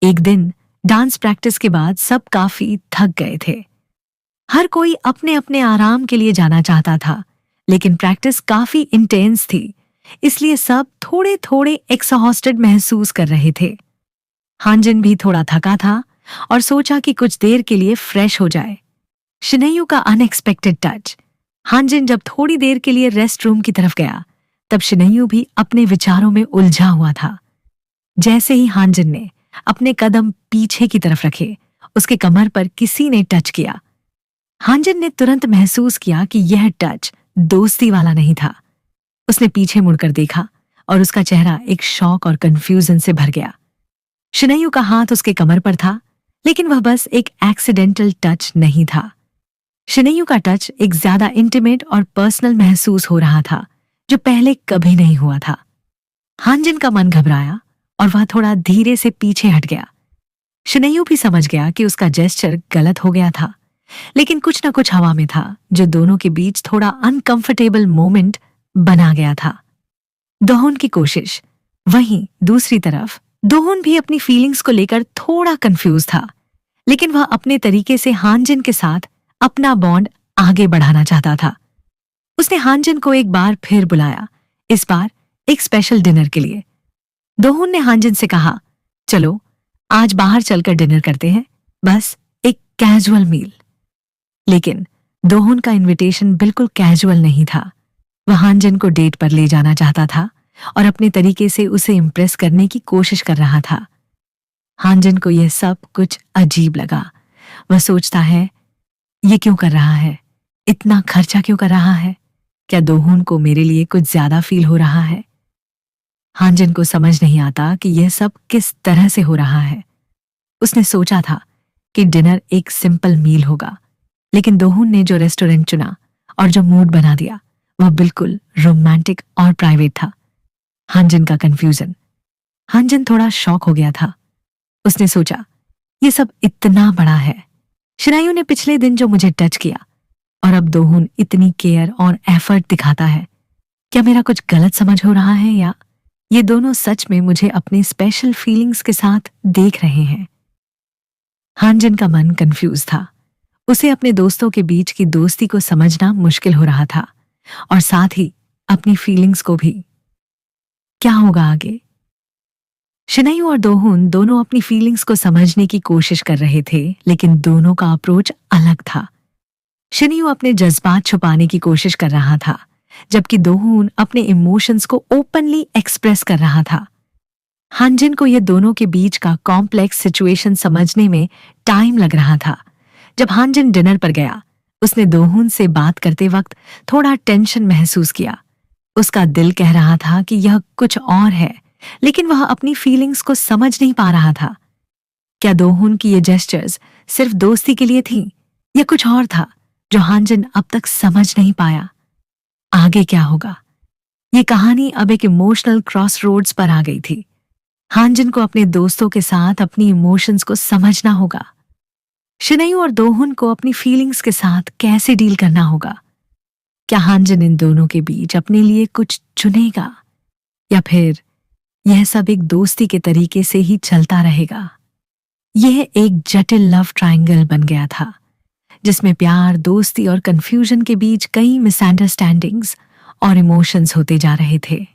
एक दिन dance practice के बाद सब काफी थक गए थे। हर कोई अपने अपने आराम के लिए जाना चाहता था, लेकिन प्रैक्टिस काफी इंटेंस थी, इसलिए सब थोड़े थोड़े एक्सहॉस्टेड महसूस कर रहे थे। हांजिन भी थोड़ा थका था और सोचा कि कुछ देर के लिए फ्रेश हो जाए। शिनयू का अनएक्सपेक्टेड टच। हांजिन जब थोड़ी देर के लिए रेस्ट रूम की तरफ गया, तब शिनयू भी अपने विचारों में उलझा हुआ था। जैसे ही हांजिन ने अपने कदम पीछे की तरफ रखे, उसके कमर पर किसी ने टच किया। हांजिन ने तुरंत महसूस किया कि यह टच दोस्ती वाला नहीं था। उसने पीछे मुड़कर देखा और उसका चेहरा एक शॉक और कंफ्यूजन से भर गया। शिनयू का हाथ उसके कमर पर था, लेकिन वह बस एक एक्सीडेंटल टच नहीं था। शिनयू का टच एक ज्यादा इंटीमेट और पर्सनल महसूस हो रहा था, जो पहले कभी नहीं हुआ था। हांजिन का मन घबराया और वह थोड़ा धीरे से पीछे हट गया। शिनयू भी समझ गया कि उसका जेस्चर गलत हो गया था, लेकिन कुछ न कुछ हवा में था जो दोनों के बीच थोड़ा अनकंफर्टेबल मोमेंट बना गया था। दोहन की कोशिश। वहीं दूसरी तरफ दोहन भी अपनी फीलिंग्स को लेकर थोड़ा कंफ्यूज था, लेकिन वह अपने तरीके से हांजिन के साथ अपना बॉन्ड आगे बढ़ाना चाहता था। उसने हांजिन को एक बार फिर बुलाया, इस बार एक स्पेशल डिनर के लिए। दोहन ने हांजिन से कहा, चलो आज बाहर चलकर डिनर करते हैं, बस एक कैजुअल मील। लेकिन दोहन का इनविटेशन बिल्कुल कैजुअल नहीं था। वह हांजिन को डेट पर ले जाना चाहता था और अपने तरीके से उसे इम्प्रेस करने की कोशिश कर रहा था। हांजिन को यह सब कुछ अजीब लगा। वह सोचता है, ये क्यों कर रहा है, इतना खर्चा क्यों कर रहा है, क्या दोहन को मेरे लिए कुछ ज्यादा फील हो रहा है? हांजिन को समझ नहीं आता कि यह सब किस तरह से हो रहा है। उसने सोचा था कि डिनर एक सिंपल मील होगा, लेकिन दोहन ने जो रेस्टोरेंट चुना और जो मूड बना दिया, वह बिल्कुल रोमांटिक और प्राइवेट था। हांजिन का कंफ्यूजन। हांजिन थोड़ा शॉक हो गया था। उसने सोचा, ये सब इतना बड़ा है। शिनायू ने पिछले दिन जो मुझे टच किया, और अब दोहन इतनी केयर और एफर्ट दिखाता है। क्या मेरा कुछ गलत समझ हो रहा है, या ये दोनों सच में मुझे अपने स्पेशल फीलिंग्स के साथ देख रहे हैं? हांजिन का मन कंफ्यूज था। उसे अपने दोस्तों के बीच की दोस्ती को समझना मुश्किल हो रहा था, और साथ ही अपनी फीलिंग्स को भी। क्या होगा आगे? शिनयू और दोहन दोनों अपनी फीलिंग्स को समझने की कोशिश कर रहे थे, लेकिन दोनों का अप्रोच अलग था। शिनयू अपने जज्बात छुपाने की कोशिश कर रहा था, जबकि दोहन अपने इमोशंस को ओपनली एक्सप्रेस कर रहा था। हांजिन को ये दोनों के बीच का कॉम्प्लेक्स सिचुएशन समझने में टाइम लग रहा था। जब हांजिन डिनर पर गया, उसने दोहन से बात करते वक्त थोड़ा टेंशन महसूस किया। उसका दिल कह रहा था कि यह कुछ और है, लेकिन वह अपनी फीलिंग्स को समझ नहीं पा रहा था। क्या दोहन की ये जेस्चर्स सिर्फ दोस्ती के लिए थी, या कुछ और था जो हांजिन अब तक समझ नहीं पाया? आगे क्या होगा? ये कहानी अब एक इमोशनल क्रॉसरोड्स पर आ गई थी। हांजिन को अपने दोस्तों के साथ अपनी इमोशंस को समझना होगा। शिनयू और दोहन को अपनी फीलिंग्स के साथ कैसे डील करना होगा? क्या हांजिन इन दोनों के बीच अपने लिए कुछ चुनेगा, या फिर यह सब एक दोस्ती के तरीके से ही चलता रहेगा? यह एक जटिल लव ट्रायंगल बन गया था, जिसमें प्यार, दोस्ती और कंफ्यूजन के बीच कई मिसअंडरस्टैंडिंग्स और इमोशंस होते जा रहे थे।